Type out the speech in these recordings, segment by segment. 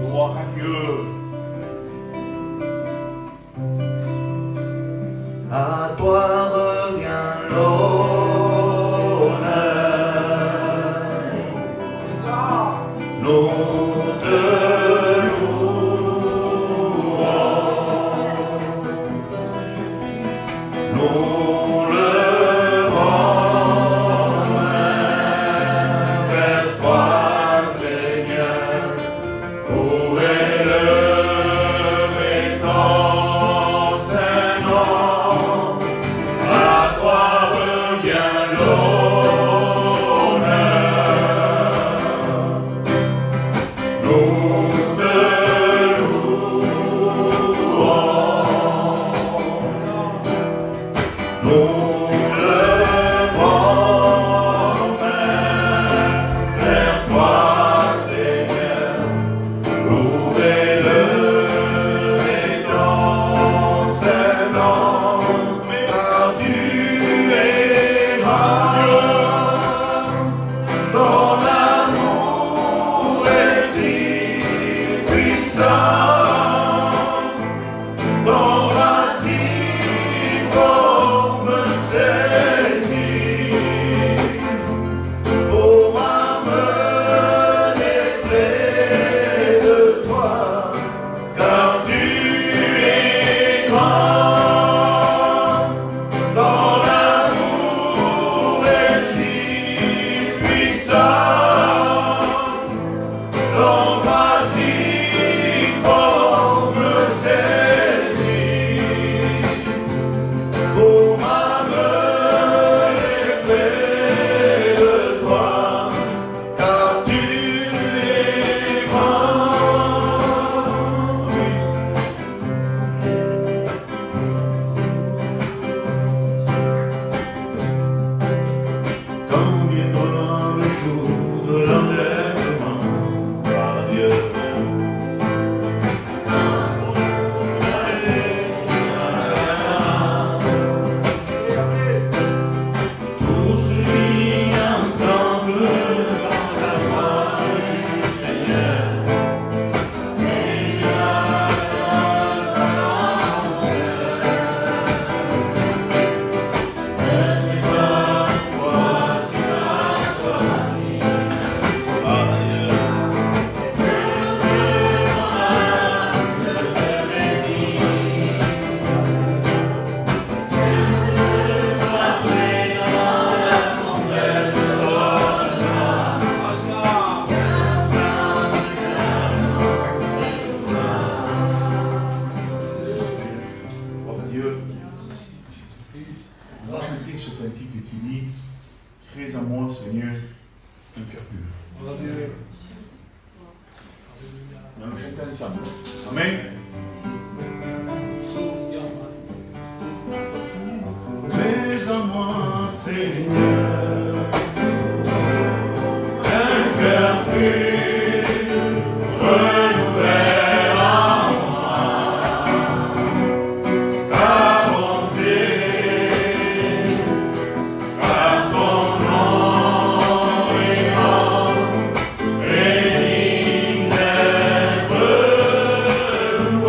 Gloire à Dieu. À toi revient l'honneur. Nous te louons. Nous levons vers toi, Seigneur, pour élever ton Saint-Nom. À toi revient l'honneur. Nous te louons. Nous levons vers toi, Seigneur, pour élever ton Saint-Nom, car tu es grand. Ton amour est si puissant, ton bras si fort me saisit pour m'amener près de toi, car tu es grand. Ton amour est si puissant, ton bras si fort me saisit pour m'amener près de toi, car tu es grand. Quand viendra le jour de l'enlèvement par Dieu, tous unis ensemble dans la voix du Seigneur. Gloire à Dieu. On va chanter ce cantique qui dit crée en moi, Seigneur, un cœur pur. On va le chanter ensemble. Amen. Crée en moi, Seigneur, un cœur pur, renouvelle en moi ta bonté, car ton nom est grand et digne d'être loué.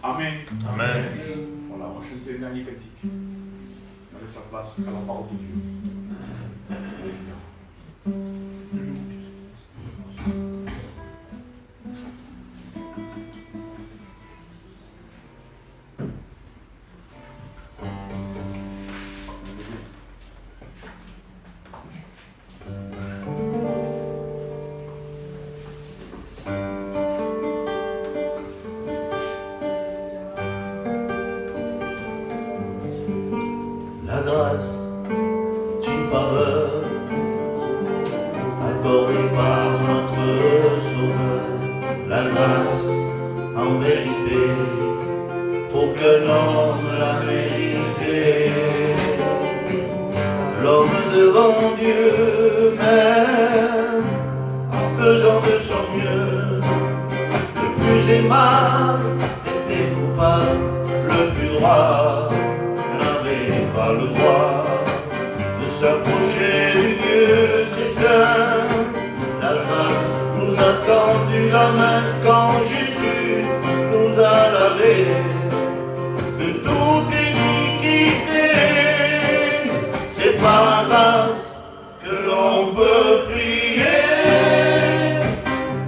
Amen. Amen. Voilà, on va chanter le dernier cantique. On laisse sa place à la parole de Dieu. La grâce d'une faveur accordée par notre Sauveur. La grâce en vérité, aucun homme l'a mérité. L'homme devant Dieu même, en faisant de son mieux, le plus aimable était coupable, le plus droit pas le droit de s'approcher du Dieu très saint. La grâce nous a tendu la main quand Jésus nous a lavé de toute iniquité. C'est par grâce que l'on peut prier,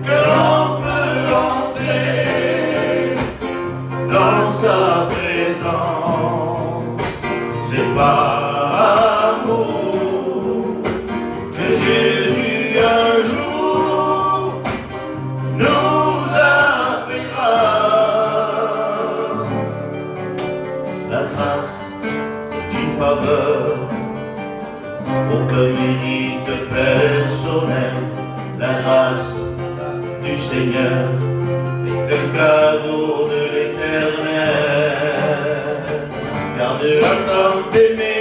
que l'on peut entrer dans sa présence. C'est par amour que Jésus un jour nous a fait grâce. La grâce d'une faveur, aucun mérite personnel. La grâce du Seigneur est un cadeau de l'Éternel. Car Dieu a tant aimé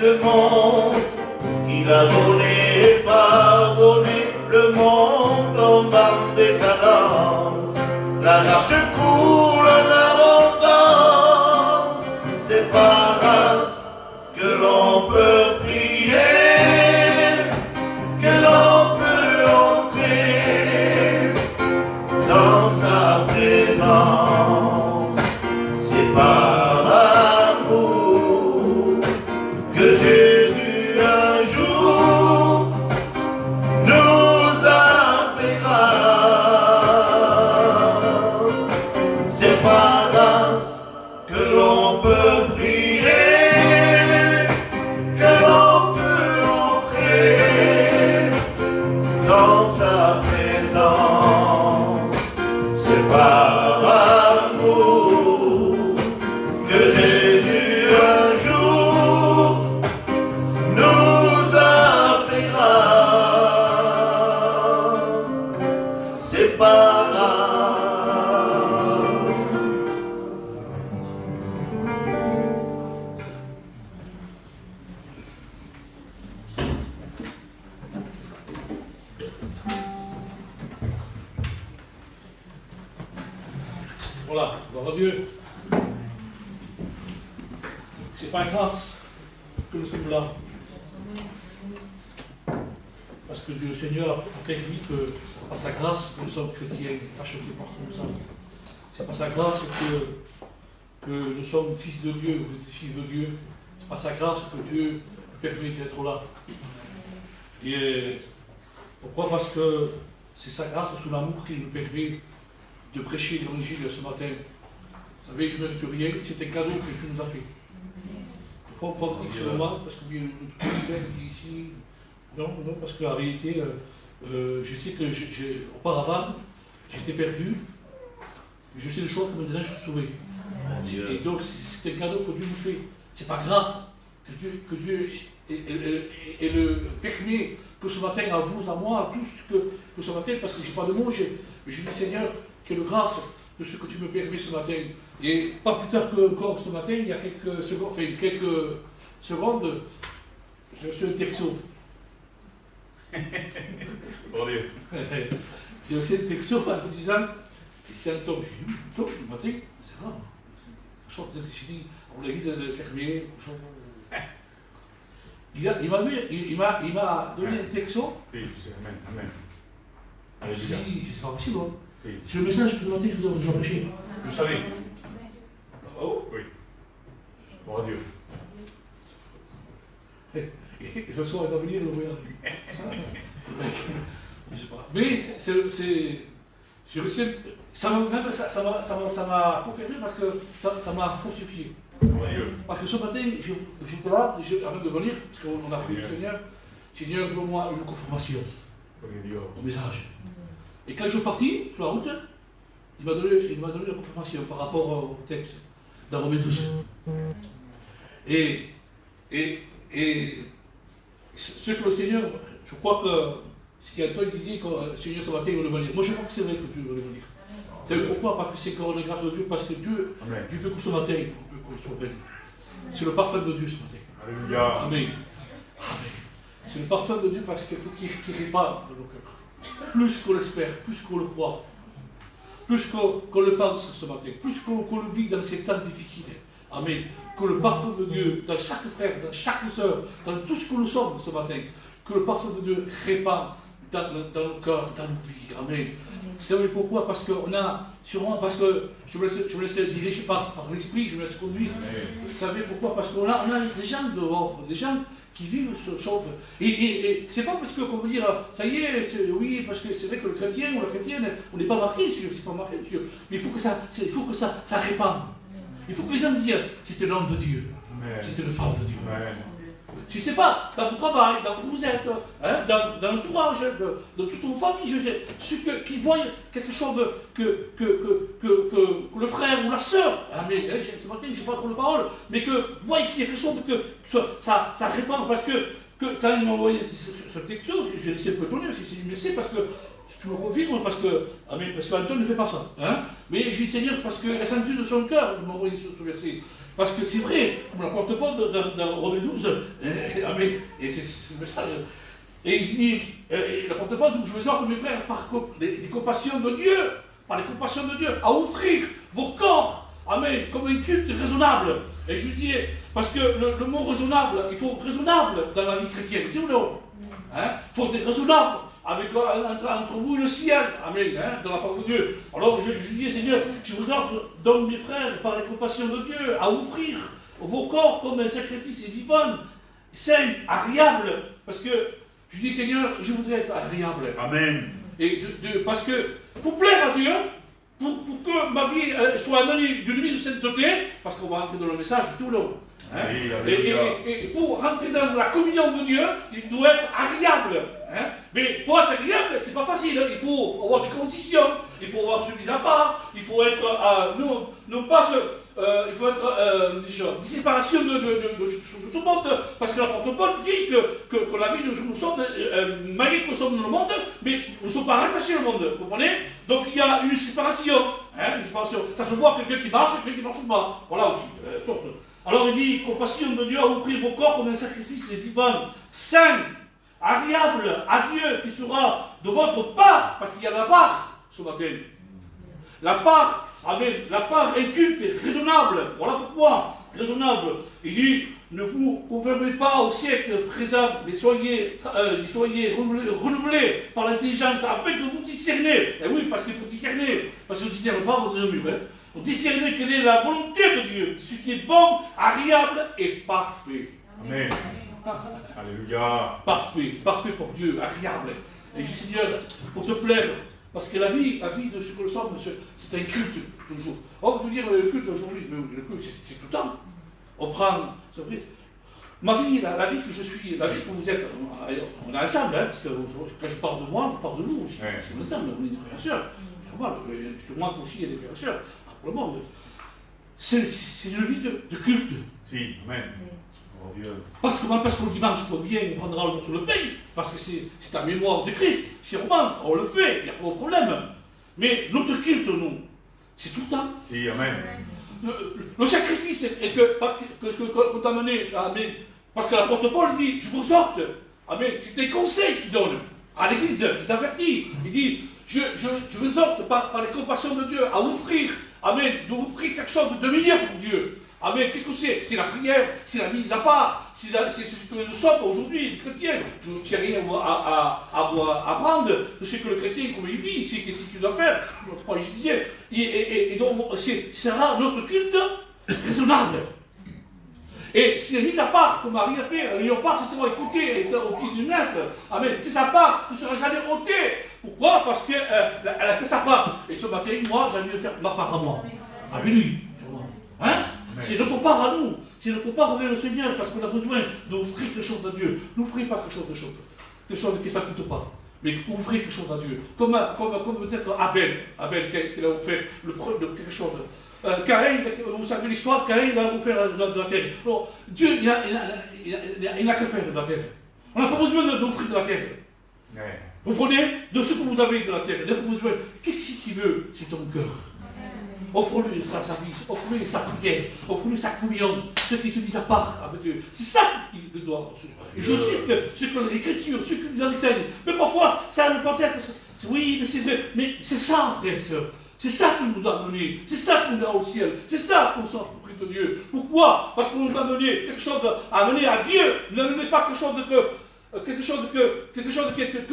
le monde qu'il a donné et pardonné le monde tombe en décadence. La grâce coule en abondance. C'est par grâce que l'on peut prier, que l'on peut entrer dans sa présence. C'est par que Jésus un jour nous a fait grâce. C'est par grâce que l'on peut prier, que l'on peut entrer dans sa présence. C'est par amour que Jésus un jour nous a fait grâce. C'est par grâce. Voilà, gloire à Dieu. C'est par grâce que nous sommes là. Parce que le Seigneur a permis que c'est par sa grâce que nous sommes chrétiens, achetés par son sang. C'est par sa grâce que nous sommes fils de Dieu, filles de Dieu. C'est par sa grâce que Dieu nous permet d'être là. Et pourquoi? Parce que c'est sa grâce, son amour qui nous permet de prêcher l'évangile ce matin. Vous savez, je ne mérite rien, c'est un cadeau que tu nous as fait. Il faut en prendre X moment, parce que notre président dit ici, non, parce qu'en réalité, je sais que auparavant, j'étais perdu, mais je sais le choix que maintenant je suis sauvé. Et donc, c'est un cadeau que Dieu nous fait. C'est pas grâce, que Dieu et le permet que ce matin, à vous, à moi, à tous, que ce matin, parce que je n'ai pas de mots, mais je dis Seigneur, quelle grâce de ce que tu me permets ce matin. Et pas plus tard que encore ce matin, il y a quelques secondes, j'ai reçu un texto. Bon Dieu. J'ai reçu un texto en me disant, et c'est un tom, j'ai dit, un tom, le matin, c'est grave. J'ai dit, on l'église est fermée, il m'a donné un texto. Oui, c'est Amen, Amen. Je dis, c'est pas possible. Hein. Oui. C'est le message que ce matin je vous ai prêché. Vous savez. Oh. Oui. Bon Dieu. Et le soir est à venir, le voyage. Je sais pas. Mais j'ai réussi. Ça m'a confirmé parce que ça m'a fortifié. Bon Dieu. Parce que ce matin, j'étais là, avant de venir, parce qu'on a pris le Seigneur, Seigneur, donne-moi une confirmation au message. Et quand je suis parti sur la route, il m'a donné la confirmation par rapport au texte dans Romains 12. Et ce que le Seigneur, je crois que ce qu'Antoine disait que le Seigneur ce matin il veut le venir. Moi je crois que c'est vrai que Dieu veut le venir. C'est pourquoi, parce que c'est qu'on est grâce de Dieu, parce que Dieu veut que ce matin, on peut qu'on soit béni. C'est le parfum de Dieu ce matin. Alléluia. Amen. Amen. C'est le parfum de Dieu parce qu'il faut qu'il répare dans nos cœurs. Plus qu'on l'espère, plus qu'on le croit, plus qu'on le pense ce matin, plus qu'on le vit dans ces temps difficiles. Amen. Que le parfum de Dieu, dans chaque frère, dans chaque sœur, dans tout ce que nous sommes ce matin, que le parfum de Dieu répand dans nos cœurs, dans nos vies. Amen. C'est vrai pourquoi? Parce qu'on a, sûrement parce que je me laisse diriger par l'esprit, je me laisse conduire. Vous savez pourquoi? Parce qu'on a des gens dehors, des gens qui vivent ce chose. Et c'est pas parce qu'on veut dire, ça y est, oui, parce que c'est vrai que le chrétien ou la chrétienne, on n'est pas marqué dessus, c'est pas marqué dessus. Mais il faut que ça répande. Il faut que les gens disent, c'est un homme de Dieu, c'est une femme de Dieu. Amen. Je ne sais pas, dans votre travail, dans où vous êtes, hein, dans l'entourage, dans toute votre famille, je sais, ceux qui voient quelque chose que le frère ou la sœur, mais ce matin, je ne sais pas trop de parole, mais que voient qu'il y a quelque chose que ça répand, parce que quand ils m'ont envoyé ce texte, j'ai laissé un peu tourner, c'est parce que tu me confirmes, parce qu'Antoine ne fait pas ça. Hein, mais j'ai dit Seigneur, parce qu'il a senti de son cœur, il m'a envoyé ce verset. Parce que c'est vrai, comme l'apporte Paul dans Romains 12, et c'est le message. Et il dit, l'apporte Paul, donc je vous exhorte mes frères, par les compassions de Dieu, à offrir vos corps, amen, comme un culte raisonnable. Et je lui dis, parce que le mot raisonnable, il faut raisonnable dans la vie chrétienne, c'est ou non? Il faut être raisonnable. Entre vous et le ciel, amen, dans la parole de Dieu. Alors je dis, Seigneur, je vous ordre, donc mes frères, par la compassion de Dieu, à offrir vos corps comme un sacrifice vivant, saint, agréable, parce que je dis, Seigneur, je voudrais être agréable. Amen. Et parce que, pour plaire à Dieu, pour que ma vie soit donnée d'une vie de sainteté, parce qu'on va entrer dans le message tout le long. Et pour rentrer dans la communion de Dieu, il doit être agréable. Mais pour être agréable, c'est pas facile. Il faut avoir des conditions, il faut avoir celui à part, il faut être il faut être une séparation de ce monde, parce que l'apôtre Paul dit que la vie nous sommes, malgré que nous sommes dans le monde, mais nous ne sommes pas rattachés au monde, vous comprenez? Donc il y a une séparation, une séparation. Ça se voit quelqu'un qui marche et quelqu'un qui ne marche pas. Voilà aussi, sorte. Alors il dit, compassion de Dieu à offrir vos corps comme un sacrifice vivant, saint, agréable à Dieu, qui sera de votre part, parce qu'il y a la part ce matin. La part, la part est culte et raisonnable. Voilà pourquoi, raisonnable. Il dit, ne vous conformez pas au siècle présent, mais soyez renouvelés par l'intelligence afin que vous discerniez. Et oui, parce qu'il faut discerner, parce qu'on ne discerne pas votre mur. On discerne quelle est la volonté de Dieu, ce qui est bon, agréable et parfait. Amen. Alléluia. Parfait pour Dieu, agréable. Et je dis, Seigneur, pour te plaire, parce que la vie de ce que nous sommes, c'est un culte, toujours. On peut dire le culte aujourd'hui, mais le culte, c'est tout le temps. On prend, c'est vrai, ma vie, la vie que je suis, la vie que vous êtes, on est ensemble, parce que quand je parle de moi, je parle de nous aussi. Parce qu'on est ensemble, on est des frères et sœurs. Sur moi aussi, il y a des frères et sœurs. Pour le monde. C'est une vie de culte. Si, Amen. Gloire à Dieu. Parce que le dimanche, on vient, on prendra le morceau de pain, parce que c'est en mémoire de Christ. C'est normal, on le fait, il n'y a pas de problème. Mais notre culte, nous, c'est tout le temps. Si, Amen. Le sacrifice est qu'on t'a mené, amen. Parce que l'apôtre Paul dit, je vous sorte. Amen. C'est des conseils qu'il donne à l'église, il t'avertit. Il dit, je vous exhorte par les compassions de Dieu à offrir, amen, d'offrir quelque chose de meilleur pour Dieu. Amen. Qu'est-ce que c'est? C'est la prière, c'est la mise à part, c'est ce que nous sommes aujourd'hui, les chrétiens. Je n'ai rien à prendre de ce que le chrétien, comme il vit, c'est ce qu'il doit faire. Notre point disait. Et donc, sera notre culte raisonnable. Et si la mise à part, comme Marie a fait, la mise à part, c'est sera écouté au pied du maître. Amen. C'est sa part, ne sera jamais ôté. Pourquoi? Parce qu'elle a fait sa part. Et ce matin, moi, j'ai envie de faire ma part à moi. Avec lui. Hein? C'est notre part à nous. C'est notre part avec le Seigneur, parce qu'on a besoin d'offrir quelque chose à Dieu. N'offrez pas quelque chose de chose. Quelque chose que ça ne coûte pas. Mais offrez quelque chose à Dieu. Comme peut-être Abel qui a offert quelque chose. Caïn, vous savez l'histoire, Caïn a offert de la terre. Alors, Dieu, il n'a que faire de la terre. On n'a pas besoin d'offrir de la terre. Ouais. Vous prenez de ce que vous avez de la terre. Vous avez besoin. Qu'est-ce qu'il veut? C'est ton cœur. Offre-lui sa vie, offre-lui sa prière, offre-lui sa communion, ce qui se mise à part avec Dieu. C'est ça qu'il doit recevoir. Et je sais que ce que l'Écriture, ce que nous enseigne, mais parfois, ça ne peut être. Oui, mais c'est vrai, mais c'est ça, frère et soeur. C'est ça qui nous a mené, c'est ça qui nous a au ciel, c'est ça qu'on sort auprès de Dieu. Pourquoi? Parce qu'on nous a mené quelque chose à mener à Dieu. Ne menez pas quelque chose que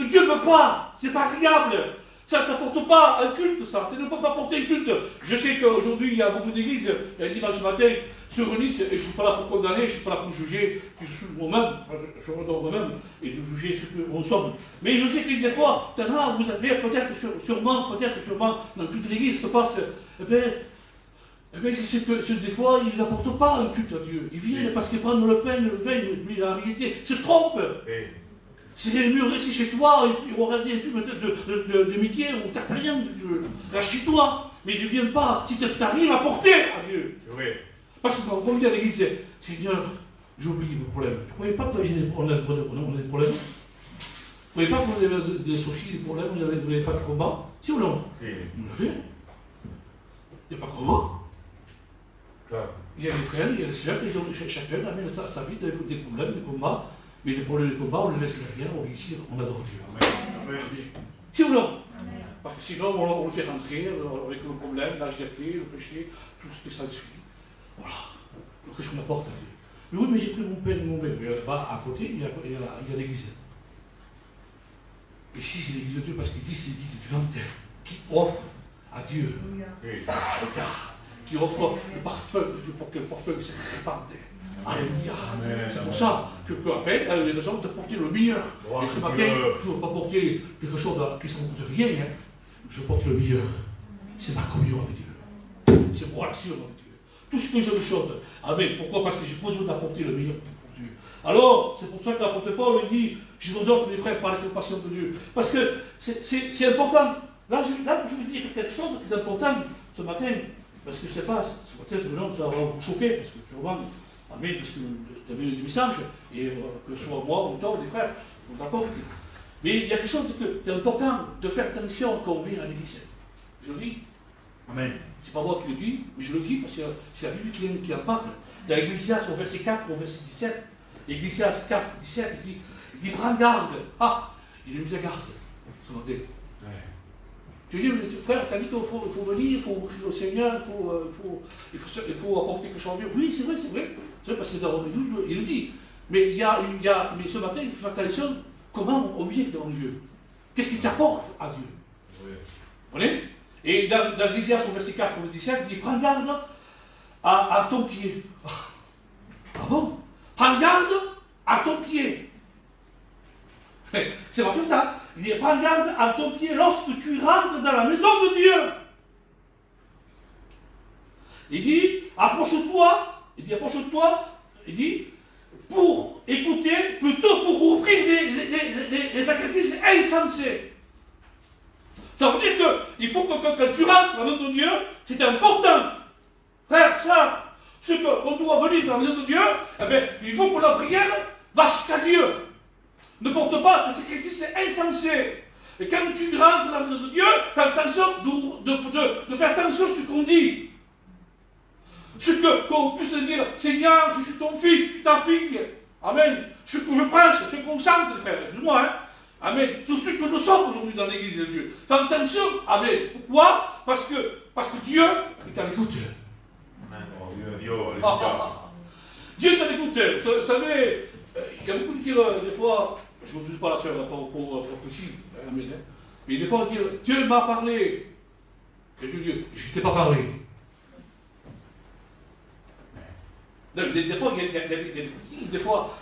Dieu ne veut pas. C'est pas agréable. Ça ne porte pas un culte, ça ne peut pas porter un culte. Je sais qu'aujourd'hui, il y a beaucoup d'églises, dimanche matin, se réunissent, et je ne suis pas là pour condamner, je ne suis pas là pour juger, je suis moi-même, je redonne moi-même, et de juger ce que nous sommes. Mais je sais que des fois, vous avez peut-être sûrement, dans toute l'église se passe, c'est que des fois, ils n'apportent pas un culte à Dieu. Ils viennent parce qu'ils prennent le pain, le vin, mais en réalité, se trompent. Si les murs restent chez toi, ils vont regarder un film de Mickey ou Targaryen, reste chez toi. Mais ils ne viennent pas si tu n'as rien à porter à Dieu. Oui. Parce que quand on dit à l'église, Seigneur, j'oublie le problème. Tu ne croyais pas qu'on a des problèmes? Vous ne croyez pas qu'on avait des soucis, des problèmes, vous n'avez pas de combat? Si ou non? Oui. Vous l'avez. Il n'y a pas de combat. Claro. Il y a des frères, il y a des sœurs, chacun amène sa vie des problèmes, des combats. Mais les problèmes de combat, on les laisse derrière, on réussit, on adore Dieu. Amen. Si ou non? Parce que sinon, on le fait rentrer avec le problème, la légèreté, le péché, tout ce que ça suit. Voilà. Donc, qu'est-ce qu'on apporte à Dieu? Mais oui, mais j'ai pris mon père et mon père. Là-bas, à côté, il y a l'église. Et si c'est l'église de Dieu, parce qu'il dit c'est l'église vivante qui offre à Dieu. Oui. Qui offre le parfum de Dieu pour que le parfum se répande. Alléluia. C'est pour ça que après, elle a eu raison de porter le meilleur. Et ce matin, je ne veux pas porter quelque chose qui ne s'en rien. Hein. Je porte le meilleur. C'est ma communion avec Dieu. C'est ma relation avec Dieu. Tout ce que je me chante. Amen. Pourquoi? Parce que j'ai besoin d'apporter le meilleur pour Dieu. Alors, c'est pour ça que l'apôtre Paul dit, je vous offre, les frères, par la compassion de Dieu. Parce que c'est important. Là, je veux dire quelque chose qui est important ce matin. Parce que je ne sais pas, peut-être que ça va vous choquer, parce que sûrement, amen, parce que vous avez des messages, et que ce soit moi ou toi ou des frères, on t'apporte. Mais il y a quelque chose qui est important de faire attention quand on vient à l'église. Je le dis. Amen. C'est pas moi qui le dis, mais je le dis parce que c'est la Bible qui en parle. Dans l'Ecclésiaste, au verset 4, au verset 17, l'Ecclésiaste 4, 17, il dit prends garde. Ah, il est mis à garde ce matin. Tu dis, frère, tu as dit qu'il faut venir, il faut ouvrir au Seigneur, il faut apporter quelque chose de Dieu. Oui, c'est vrai. C'est vrai parce que dans Romains 12, il le dit. Mais, mais ce matin, il faut faire attention comment on vient devant Dieu. Qu'est-ce qu'il t'apporte à Dieu? Oui. Vous comprenez? Et dans l'Ecclésiaste, au verset 4, au verset 17, il dit prends garde à ton pied. Ah bon? Prends garde à ton pied. C'est pas comme ça. Il dit, prends garde à ton pied lorsque tu rentres dans la maison de Dieu. Il dit, approche-toi, il dit, pour écouter, plutôt pour offrir des sacrifices insensés. Ça veut dire qu'il faut que quand tu rentres dans la maison de Dieu, c'est important, frère, soeur, Ce qu'on doit venir dans la maison de Dieu, eh bien, il faut que la prière va jusqu'à Dieu. Ne porte pas un sacrifice insensé. Et quand tu rentres dans la maison de Dieu, fais attention de faire attention à ce qu'on dit. Ce qu'on puisse dire, Seigneur, je suis ton fils, je suis ta fille. Amen. Ce que je prêche, ce qu'on chante, frère, excuse-moi, hein. Amen. Tout ce que nous sommes aujourd'hui dans l'église de Dieu. Fais attention. Amen. Pourquoi? Parce que Dieu est à l'écoute. Dieu est à l'écoute. Vous savez, il y a beaucoup de dire, des fois, je ne suis pas la sœur pour précis, amen, hein. Mais des fois, on dit, Dieu m'a parlé. Et Dieu dit, je ne t'ai pas parlé. Des fois,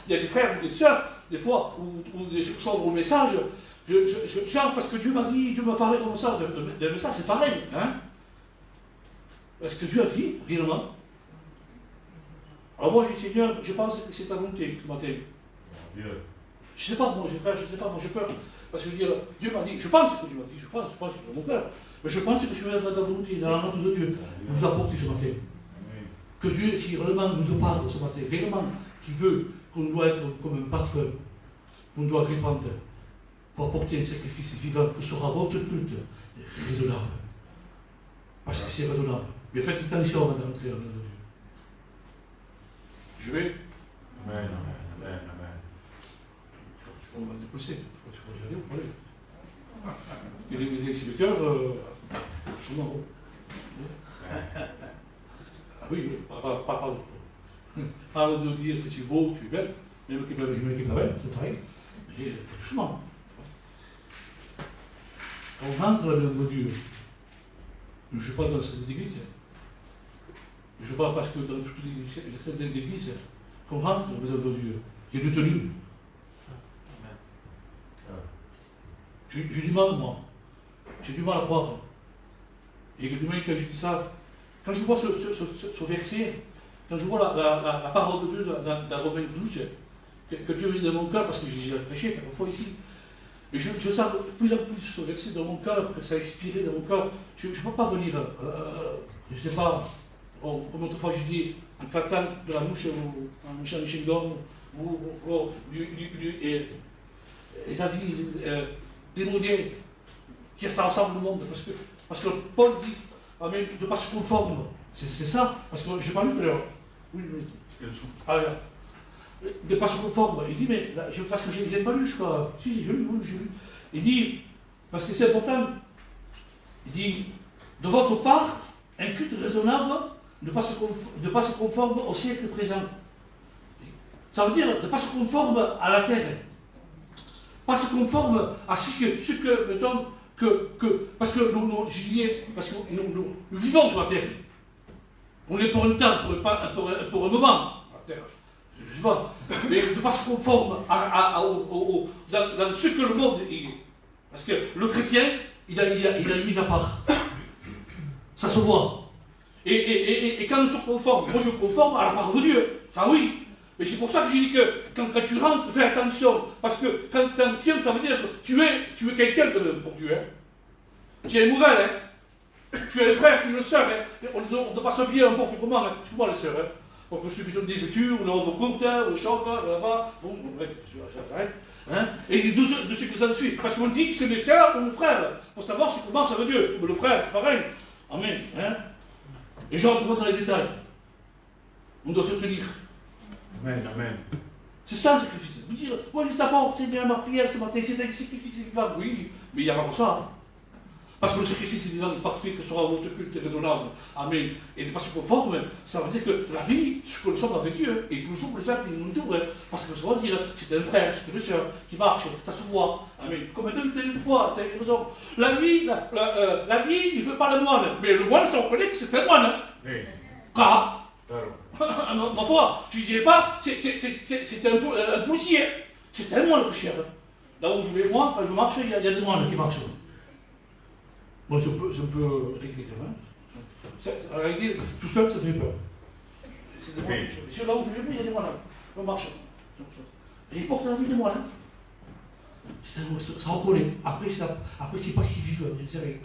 il y a des frères ou des sœurs, des fois, où des chambres au message, je chante parce que Dieu m'a dit, Dieu m'a parlé comme ça, de message, c'est pareil. Hein? Est-ce que Dieu a dit, réellement? Alors moi, j'ai dit, Seigneur, je pense que c'est ta volonté ce matin. Je ne sais pas, moi, frère, je ne sais pas, moi, j'ai peur. Parce que Dieu m'a dit, je pense que Dieu m'a dit, je pense que c'est dans mon cœur. Mais je pense que je vais être dans ta volonté, dans la volonté de Dieu, nous apporter ce matin. Que Dieu, si réellement nous parle ce matin, réellement qui veut qu'on doit être comme un parfum, qu'on doit répandre pour apporter un sacrifice vivant, que sera votre culte raisonnable. Parce que c'est raisonnable. Mais faites attention avant de rentrer dans la maison de Dieu. Je vais. Amen, amen, amen, amen. On va déposer. Il faut y aller, on va aller. Et les exhibiteurs, sont marrons. Ah oui, pas de dire que tu es beau, tu es belle, même que tu es belle, c'est pareil. Mais il faut doucement. Quand on rentre dans la maison de Dieu, je ne suis pas dans cette église. Je ne sais pas parce que dans toutes les églises, quand on rentre dans la maison de Dieu, il y a du tenue. J'ai du mal, moi. J'ai du mal à croire. Et que demain, quand je dis ça, quand je vois ce verset, quand je vois la parole de Dieu dans Romains 12, que Dieu met dans mon cœur, parce que j'ai déjà prêché quelquefois ici, et je sens de plus en plus ce verset dans mon cœur, que ça a expiré dans mon cœur. Je ne peux pas venir, je ne sais pas, comme autrefois je dis, en claquant de la mouche ou en mouchant du chewing-gum, ou les avis démodés qui ça ensemble le monde. Parce que Paul dit, amen, de ne pas se conforme. C'est ça, parce que j'ai parlé tout à l'heure. Oui, oui. Ah, de ne pas se conforme. Il dit, mais là, parce que je n'ai pas lu, je crois. Si, j'ai lu, oui, j'ai lu. Il dit, parce que c'est important, il dit, de votre part, un culte raisonnable, ne pas se conforme au siècle présent. Ça veut dire ne pas se conforme à la terre. Pas se conforme à ce que mettons, parce que nous vivons sur la terre. On est pour un temps, pour un moment, la terre. Je ne sais pas. Mais ne pas se conforme dans ce que le monde est. Parce que le chrétien, il a une mise à part. Ça se voit. Et quand nous sommes conformes, moi je me conforme à la parole de Dieu. Ça oui. Mais c'est pour ça que j'ai dit que quand tu rentres, fais attention. Parce que quand tu es ancien, ça veut dire que tu es quelqu'un pour Dieu. Hein. Tu es mauvais, hein. Tu es le frère, tu es le sœur. Hein. On ne doit pas s'habiller n'importe comment. Hein. Excuse-moi les sœurs. Hein. Donc ceux qui sont dévêtus, ou les robes courtes, hein, ou les shorts, là-bas. Bon, bref, j'arrête. Hein. Et de ce que ça suit. Parce qu'on dit que c'est les sœurs ou les frères. Pour savoir comment ça veut Dieu. Mais le frère, c'est pareil. Amen. Hein. Et j'entre pas dans les détails. On doit se tenir. Amen, amen. C'est ça le sacrifice. Vous dire, moi je t'apporte, c'est bien ma prière ce matin, c'est un sacrifice vivant. Oui, mais il n'y a pas que ça. Hein. Parce que le sacrifice vivant est parfait, que sera votre culte raisonnable. Amen. Et de pas se conforme, ça veut dire que la vie, ce que nous sommes avec Dieu, et toujours les actes, ils nous doublent. Parce que ça veut dire, c'est un frère, c'est une soeur qui marche, ça se voit. Amen. Comme une fois, tu as raison. La vie, il ne fait pas le moine. Mais le moine, ça on connaît que c'est un moine. Oui. Car, Claro. ma foi, je ne dirais pas, c'est un policier. C'est un moine le chien. Là où je vais, moi, quand je marche, il y a des moines qui marchent. Moi, je peux régler quand même. En réalité, tout seul, ça fait peur. C'est des moines. Oui. Là où je vais, il y a des moines. On marche. Et ils portent la vie des moines. Ça reconnaît. Après, c'est pas ce qu'ils vivent. Mais c'est rien.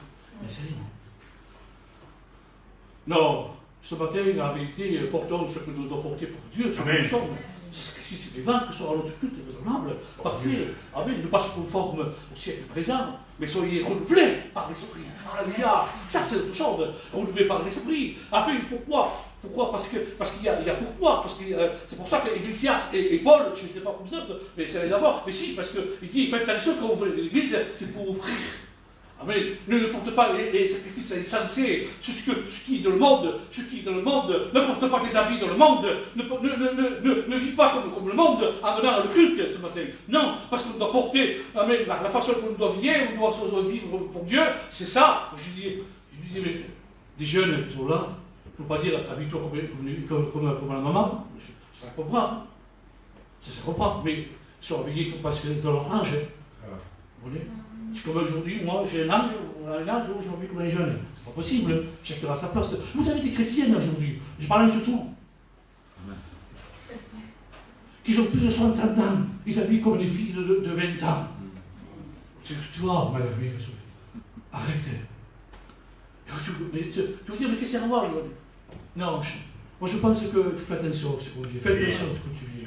Non. ce matin, en vérité, portons ce que nous devons porter pour Dieu, ce que Amen. nous sommes. C'est vivant que sera notre culte raisonnable, parfait. Amen. Ne pas se conforme au siècle présent, mais soyez renouvelés par l'Esprit. Alléluia. Ça, c'est autre chose. Renouvelés par l'Esprit. Afin, pourquoi? Pourquoi? Parce qu'il y a pourquoi. Parce que c'est pour ça que Ecclésiaste et Paul, je ne sais pas vous autres, mais c'est d'abord. Mais si, parce qu'il dit, faites attention quand vous voulez l'Église, c'est pour offrir. Amen. Ne porte pas les sacrifices insensés, ce qui est dans le monde, ne porte pas des habits dans le monde, ne vis pas comme le monde en venant le culte ce matin. Non, parce qu'on doit porter, amen, la façon qu'on doit vivre, on doit vivre pour Dieu, c'est ça. Je disais, mais des jeunes qui sont là, je ne veux pas dire habille-toi comme la maman, ça comprend. Ça comprend, mais ils sont habillés parce que dans leur âge. Vous voyez? C'est comme aujourd'hui, moi j'ai un âge, on a un âge aujourd'hui comme les jeunes. C'est pas possible, chacun a sa place. Vous avez des chrétiennes aujourd'hui, je parle surtout, qui ont plus de 60 ans, ils s'habillent comme les filles de 20 ans. Tu vois, madame, arrêtez. Mais tu veux dire, mais qu'est-ce qu'il y a à voir? Non, moi je pense que fais attention à ce qu'on dit, fais attention à ce que tu vis.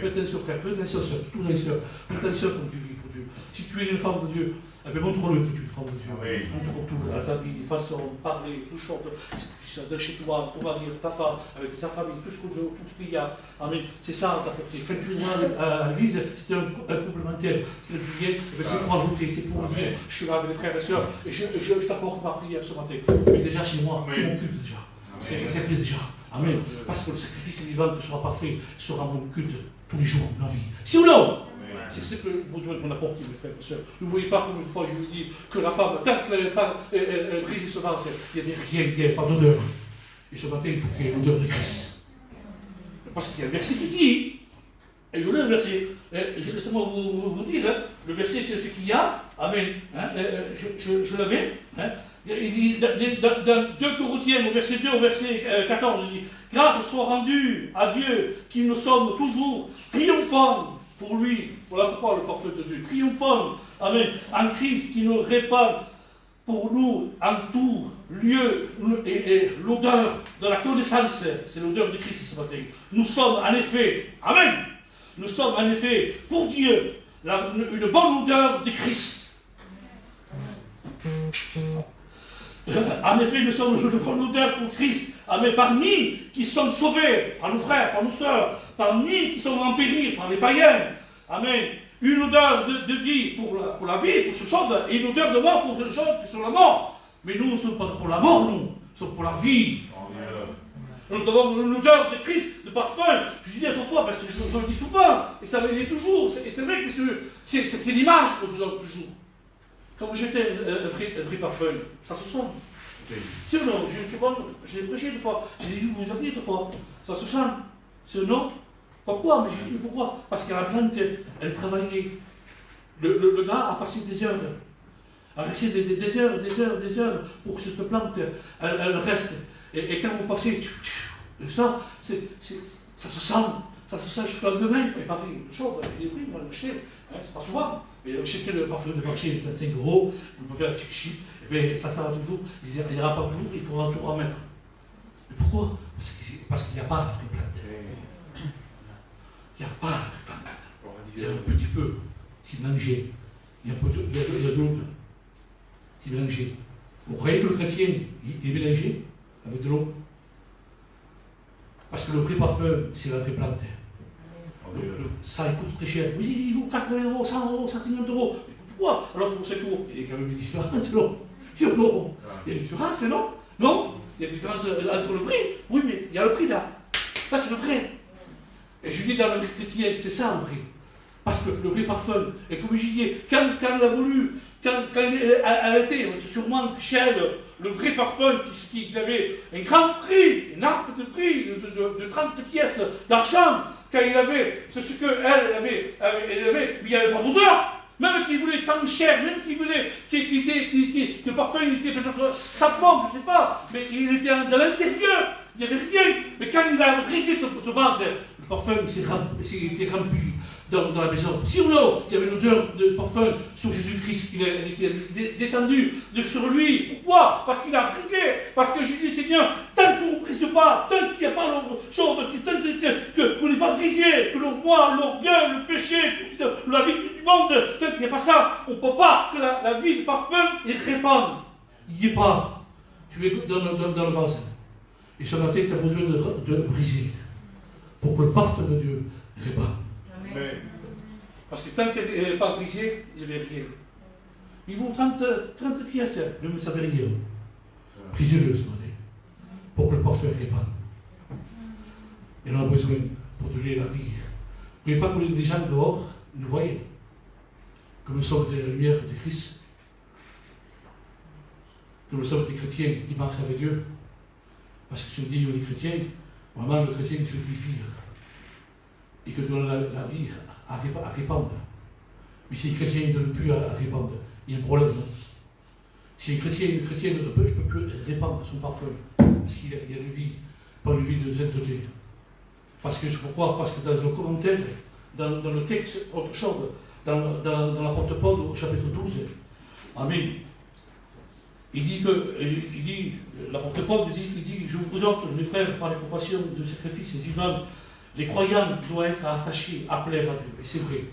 Fais attention frère, fais attention soeur, toutes les sœurs, fais attention comme tu vis pour Dieu. Si tu es une femme de Dieu, eh bien montre-le que tu es une femme de Dieu. Montre tout, la famille, façon, parler, tout chante, c'est de chez toi, ton mari, ta femme, avec sa famille, tout ce qu'il y a. Amen. C'est ça à t'apporter. Quand tu es à l'église, c'est un complémentaire. C'est le juillet, c'est pour ajouter, c'est pour dire, je suis là avec les frères et sœurs, et je t'apporte ma prière ce matin. Mais déjà chez moi, c'est mon culte déjà. C'est fait déjà. Amen. Parce que le sacrifice vivant sera parfait, sera mon culte tous les jours de ma vie. Si ou non? C'est ce que besoin qu'on apporte, mes frères et sœurs. Ne voyez pas comme une fois je vous dis que la femme, tant qu'elle n'est pas brisée ce vase, il n'y a rien, il n'y a pas d'odeur. Et ce matin, il faut qu'il y ait l'odeur de Christ. Parce qu'il y a un verset qui dit, et je lis le verset, laissez-moi vous dire, hein, le verset c'est ce qu'il y a, amen, hein, je l'avais, hein, il dit, dans 2 Corinthiens, au verset 2, au verset 14, il dit, grâce soit rendue à Dieu, qui nous sommes toujours triomphants pour lui, voilà pourquoi le parfum de Dieu, triomphant, amen, en Christ qui nous répand pour nous en tout lieu et l'odeur de la connaissance, c'est l'odeur de Christ ce matin. Nous sommes en effet, amen, nous sommes en effet pour Dieu une bonne odeur de Christ. En effet, nous sommes une bonne odeur pour Christ, amen, parmi qui sont sauvés, par nos frères, par nos sœurs, parmi qui sont en péril, par les païens, amen, une odeur de vie pour la vie, pour ce chose, et une odeur de mort pour ce chose qui sont la mort. Mais nous ne sommes pas pour la mort, nous sommes pour la vie. Nous avons une odeur de Christ, de parfum. Je dis autrefois, parce que je le dis souvent, et ça me l'est toujours, et c'est vrai que c'est l'image que je donne toujours. Quand vous jetez un vrai parfum, ça se sent. C'est non, je l'ai prêché une fois, j'ai dit, vous avez dit une fois, ça se sent. C'est non. Pourquoi? Mais j'ai dit pourquoi? Parce que la plante, elle travaillait. Le gars a passé des heures. A resté des heures pour que cette plante, elle reste. Et quand vous passez, ça se sent. Ça se sent jusqu'au lendemain. Et pareil, le chaud, il est pris, moi, le marché. C'est pas souvent. Mais acheter le parfum de marché, 35 €, vous pouvez faire un chic. Et bien, ça va toujours. Il n'y aura pas toujours, il faudra toujours en mettre. Mais pourquoi? Parce qu'il n'y a pas de plante. Il n'y a pas de plante. Il y a un petit peu. C'est mélangé. Il y a de l'eau. C'est mélangé. Vous croyez que le chrétien, il est mélangé avec de l'eau? Parce que le vrai parfum, c'est la vraie plante. Ça coûte très cher. Oui, il vaut 80 €, 100 €, 150 €. Mais pourquoi? Alors pour ce cours, il y a quand même une différence, non? Il y a une différence, non? Non? Il y a une différence entre le prix. Oui, mais il y a le prix là. Ça, c'est le vrai. Et je dis dans le chrétien, c'est ça le vrai. Parce que le vrai parfum, et comme je dis, quand elle a voulu, quand elle était sûrement chez elle, le vrai parfum qui avait un grand prix, une arpe de prix de 30 pièces d'argent, quand il avait, c'est ce qu'elle avait, mais il n'y avait pas d'odeur. Même qu'il voulait tant cher, même qu'il voulait que le parfum était peut-être sapement, je ne sais pas, mais il était dans l'intérieur, il n'y avait rien. Mais quand il a brisé ce vase, le parfum était rempli dans la maison. Si ou non, il y avait une odeur de parfum sur Jésus-Christ qui est descendu sur lui. Pourquoi? Parce qu'il a prié. Parce que je dis, Seigneur, tant tant qu'on ne brise pas, tant qu'il n'y a pas l'autre chose, tant qu'on n'est pas brisé, que l'on voit l'orgueil, le péché, la vie du monde, tant qu'il n'y a pas ça, on ne peut pas que la vie de parfum il répande. Il n'y est pas. Tu es dans le vase. Et ce matin, tu as besoin de briser pour que le parfum de Dieu répande. Amen. Parce que tant qu'elle n'est pas brisée, il n'y avait rien. Ils vont 30 pièces, ne me savez rien. Brisez-le ce matin, pour que le parfum répande. Et on a besoin pour donner la vie. Vous ne voyez pas que les gens dehors nous voient, que nous sommes des lumières de Christ, que nous sommes des chrétiens qui marchent avec Dieu. Parce que si on dit qu'on est chrétien, vraiment le chrétien se purifie et que donne la vie à répandre. Mais si le chrétien ne donne plus à répandre, il y a un problème. Non? Si un chrétien ne peut plus répandre son parfum, parce qu'il y a une vie, pas une vie de sainteté. Parce que pourquoi? Parce que dans le commentaire, dans le texte, autre chose, dans l'apôtre Paul au chapitre 12, Amen. Il dit, l'apôtre Paul dit, je vous exhorte, mes frères, par la compassion de sacrifice vivant, les croyants doivent être attachés à plaire à Dieu. Et c'est vrai.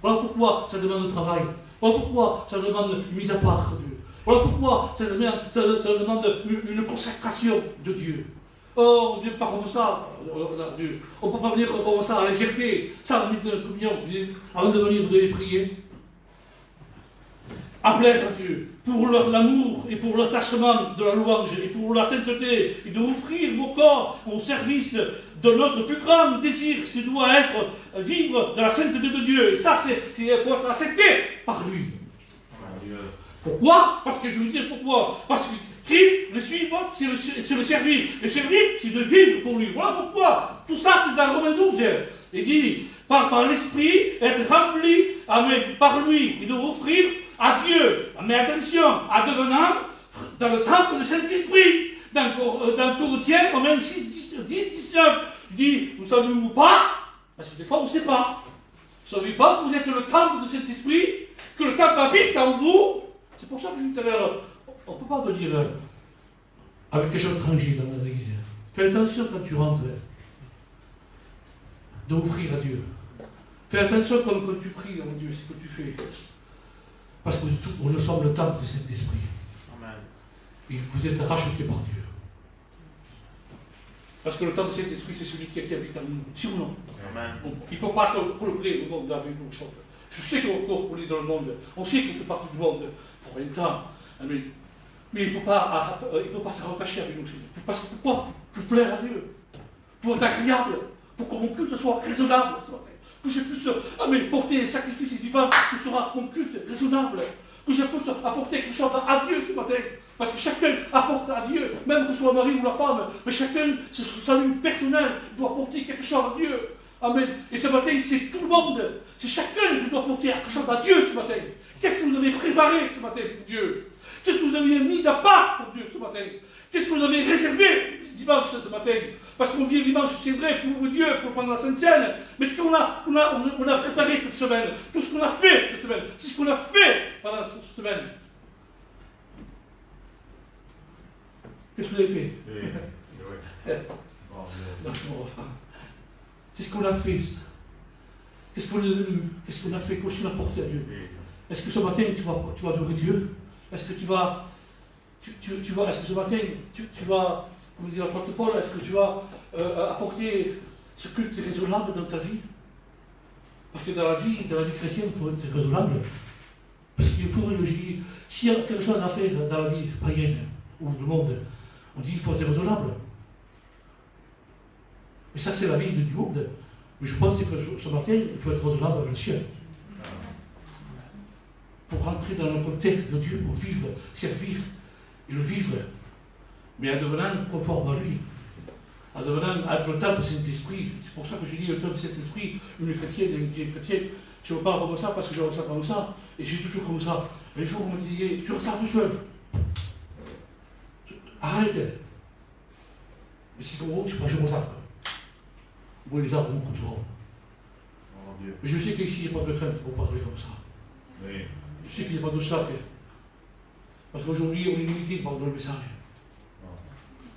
Voilà pourquoi ça demande travail. Voilà pourquoi ça demande une mise à part de Dieu. Voilà pourquoi ça demande une consacration de Dieu. Oh, on ne vient pas comme ça, Dieu. On ne peut pas venir comme ça à la légèreté, sans mise de communion. Avant de venir, vous devez prier. Appeler à Dieu pour l'amour et pour l'attachement de la louange et pour la sainteté et de offrir vos corps au service de notre plus grand désir, ce doit être vivre dans la sainteté de Dieu. Et ça, il faut être accepté par lui. Pourquoi? Parce que je vous dis pourquoi. Parce que Christ, le suivre, c'est le servir. Le servir, c'est de vivre pour lui. Voilà pourquoi. Tout ça, c'est dans Romains 12. Il dit, par l'Esprit, être rempli, amen, par lui, et de offrir à Dieu, mais attention, à devenant dans le temple du Saint-Esprit. Dans Corinthiens, Romains 6, 19, il dit, vous ne savez-vous pas, parce que des fois on ne sait pas. Vous ne savez pas que vous êtes le temple du Saint-Esprit, que le temple habite en vous. C'est pour ça que je dis tout à l'heure, on ne peut pas venir avec quelque chose de tranquille dans notre église. Fais attention quand tu rentres, d'offrir à Dieu. Fais attention quand tu pries, mon Dieu, c'est ce que tu fais. Parce que nous sommes le temple de cet esprit. Amen. Et vous êtes rachetés par Dieu. Parce que le temple de cet esprit, c'est celui qui habite en nous. Si ou non? Amen. Il ne peut pas coller le monde avec nous. Je sais qu'on est dans le monde. On sait qu'on fait partie du monde pour un temps. Mais il ne peut pas se rattacher avec nous. Parce que pourquoi? Pour plaire à Dieu. Pour être agréable. Pour que mon culte soit raisonnable. Que je puisse porter un sacrifice vivant qui sera mon culte raisonnable. Que je puisse apporter quelque chose à Dieu ce matin. Parce que chacun apporte à Dieu, même que ce soit le mari ou la femme. Mais chacun, ce salut personnel, doit apporter quelque chose à Dieu. Amen. Et ce matin, c'est tout le monde. C'est chacun qui doit apporter quelque chose à Dieu ce matin. Qu'est-ce que vous avez préparé ce matin pour Dieu? Qu'est-ce que vous avez mis à part pour Dieu ce matin? Qu'est-ce que vous avez réservé dimanche ce matin? Parce qu'on vient dimanche, c'est vrai, pour Dieu, pour prendre la Sainte Seine. Mais ce qu'on a préparé cette semaine, tout ce qu'on a fait cette semaine, c'est ce qu'on a fait pendant cette semaine. Qu'est-ce que vous avez fait? C'est ce qu'on a fait. Qu'est-ce qu'on est devenu? Qu'est-ce qu'on a fait? Qu'est-ce qu'on a porté à Dieu? Est-ce que ce matin, tu vas adorer Dieu? Est-ce que tu vas... est-ce que ce matin, tu vas, comme dit l'apôtre Paul, est-ce que tu vas apporter ce culte raisonnable dans ta vie? Parce que dans la vie chrétienne, il faut être raisonnable. Parce qu'il faut réagir. S'il y a quelque chose à faire dans la vie païenne ou du monde, on dit qu'il faut être raisonnable. Mais ça, c'est la vie du monde. Mais je pense que ce matin, il faut être raisonnable avec le ciel. Pour rentrer dans le contexte de Dieu, pour vivre, servir et le vivre. Mais en devenant conforme à lui. En devenant être le temple de Saint-Esprit. C'est pour ça que je dis le temple de Saint-Esprit, une chrétienne, je ne veux pas comme ça parce que je ressens comme ça. Et j'ai toujours comme ça. Les jours où on me disait, tu ressens tout seul. Arrête. Mais si comme vous, je ne suis pas comme ça. Moi, les arbres me coûteront. Mais je sais qu'ici, il n'y a pas de crainte pour parler comme ça. Oui. Je sais qu'il n'y a pas de sac. Parce qu'aujourd'hui, on est limité par le message.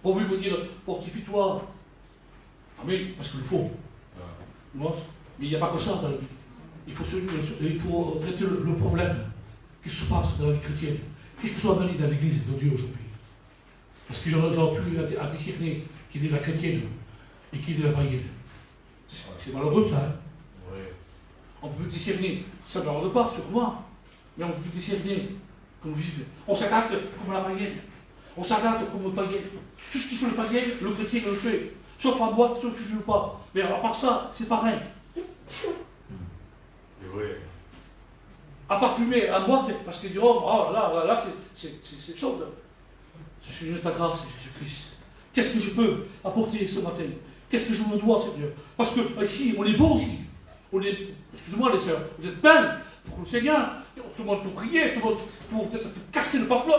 Pour lui me dire, fortifie-toi. Amen, parce qu'il le faut. Mais il n'y a pas que ça dans la vie. Il faut traiter le problème qui se passe dans la vie chrétienne. Qu'est-ce que soit amené dans l'église de Dieu aujourd'hui? Parce que j'en ai plus à discerner qui est la chrétienne et qui est la païenne. C'est malheureux ça. Hein? Oui. On peut discerner, ça ne me regarde pas sur moi, mais on peut discerner comme vive. On s'adapte comme la païenne. On s'adapte comme le païen. Tout ce qu'il fait le païen, le chrétien le fait. Sauf en boîte, sauf qu'il ne veut pas. Mais à part ça, c'est pareil. Oui. À part fumer en boîte, parce qu'ils diront, oh là, c'est chaud. Je suis de ta grâce, Jésus-Christ. Qu'est-ce que je peux apporter ce matin? Qu'est-ce que je me dois, Seigneur? Parce que ici, on est beau aussi. On est, excusez-moi les sœurs, vous êtes belles pour le Seigneur. Tout le monde peut prier, tout le monde peut casser le parfum.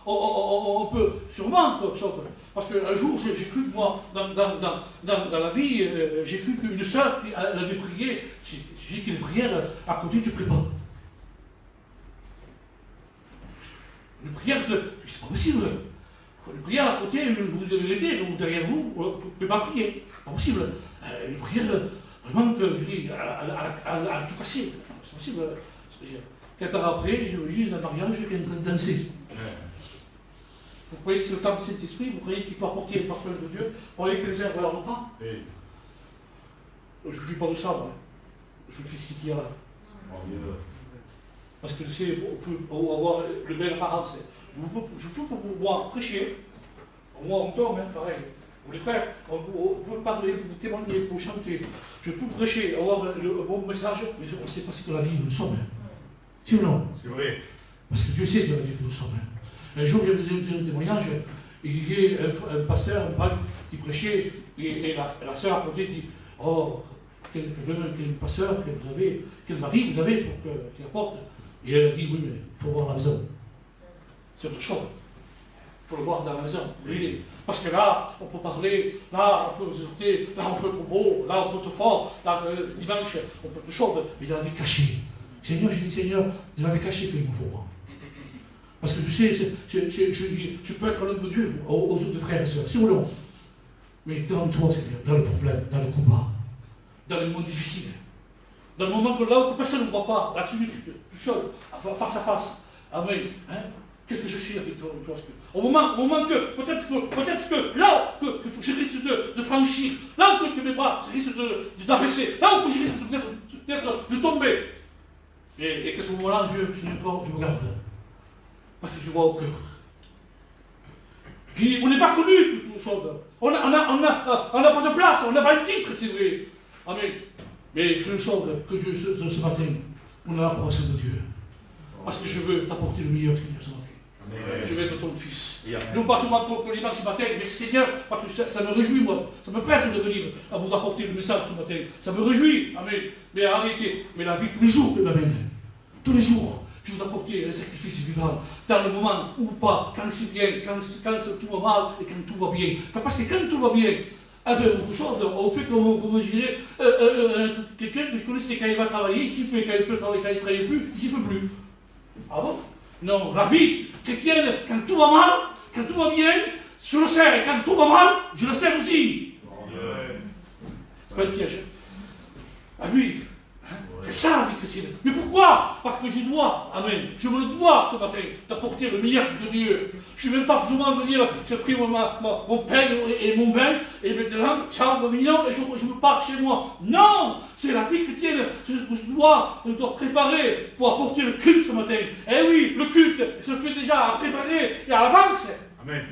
On peut sûrement chanter. Parce qu'un jour, j'ai cru que moi, dans la vie, j'ai cru qu'une sœur, elle avait prié. J'ai dit qu'une prière, à côté, tu ne pries pas. Une prière, c'est pas possible. Une prière à côté, vous avez été, donc derrière vous, vous ne pouvez pas prier. Pas possible. Une prière, vraiment, à tout casser. C'est possible. 4 ans après, je me dis, dans le mariage, je suis en train de danser. Vous croyez que c'est le temps du Saint-Esprit? Vous croyez qu'il peut apporter le parfum de Dieu? Vous croyez que les uns ne regardent pas? Oui. Je ne vis pas de ça, moi. Je fais ce qu'il y a là. Parce que tu sais, on peut avoir le bel apparence. Je peux pour moi prêcher. Moi, on tombe, hein, pareil. Vous les frères, on peut parler, vous témoigner, vous chanter. Je peux prêcher, avoir un bon message, mais on ne sait pas ce que la vie nous sommes. Si ou non? C'est vrai. Parce que Dieu sait de la vie que nous sommes. Un jour, il y avait un témoignage, il y avait un pasteur, un prêtre, qui prêchait, et la sœur à côté dit, oh, quel pasteur que vous avez, quel mari vous avez pour qu'il apporte. Et elle a dit, oui, mais il faut voir la maison. C'est autre chose. Il faut le voir dans la maison. Parce que là, on peut parler, là, on peut exhorter, là, on peut être beau, là, on peut être fort, là, dimanche, on peut être chaud, mais il y a la vie cachée. Seigneur, j'ai dit, Seigneur, il y a la vie cachée qu'il me faut. Parce que tu sais, je peux être l'homme de Dieu aux autres frères et sœurs, si ou non. Mais dans toi, Seigneur, dans le problème, dans le combat, dans les moments difficiles, dans le moment là où personne ne voit pas, la solitude, tout seul, face à face. Amen. Hein? Qu'est-ce que je suis avec toi? Au moment que, peut-être que là, que je risque de franchir, là où mes bras, je risque d'abaisser, là où je risque de tomber. Et qu'à ce moment-là, je me garde. Parce que je vois au cœur. On n'est pas connu pour toutes choses. On n'a pas de place, on n'a pas de titre, c'est vrai. Amen. Mais je chante que Dieu ce matin, on a l'approbation de Dieu. Parce que je veux t'apporter le meilleur, Seigneur, ce matin. Amen. Je veux être ton fils. Non pas seulement pour l'image ce matin, mais Seigneur, parce que ça me réjouit, moi. Ça me presse de venir à vous apporter le message ce matin. Ça me réjouit. Amen. Mais en réalité, mais la vie tous les jours que m'amène. Tous les jours. Je veux apporter un sacrifice vivant dans le moment où pas, quand c'est bien, quand tout va mal et quand tout va bien. Parce que quand tout va bien, eh bien, on fait comme je dirais, quelqu'un que je connaissais quand il va travailler, qui fait quand il peut travailler, quand il ne travaille plus, il ne fait plus. Ah bon? Non, la vie chrétienne, quand tout va mal, quand tout va bien, je le sers, et quand tout va mal, je le sers aussi. C'est pas une piège. Ah oui. C'est ça la vie chrétienne. Mais pourquoi? Parce que je dois, amen, je me dois ce matin d'apporter le meilleur de Dieu. Je ne vais pas besoin de dire, j'ai pris mon pain et mon vin, et maintenant, ciao, le mignon, et je me pars chez moi. Non, c'est la vie chrétienne que je dois préparer pour apporter le culte ce matin. Eh oui, le culte se fait déjà à préparer et à l'avance. Amen.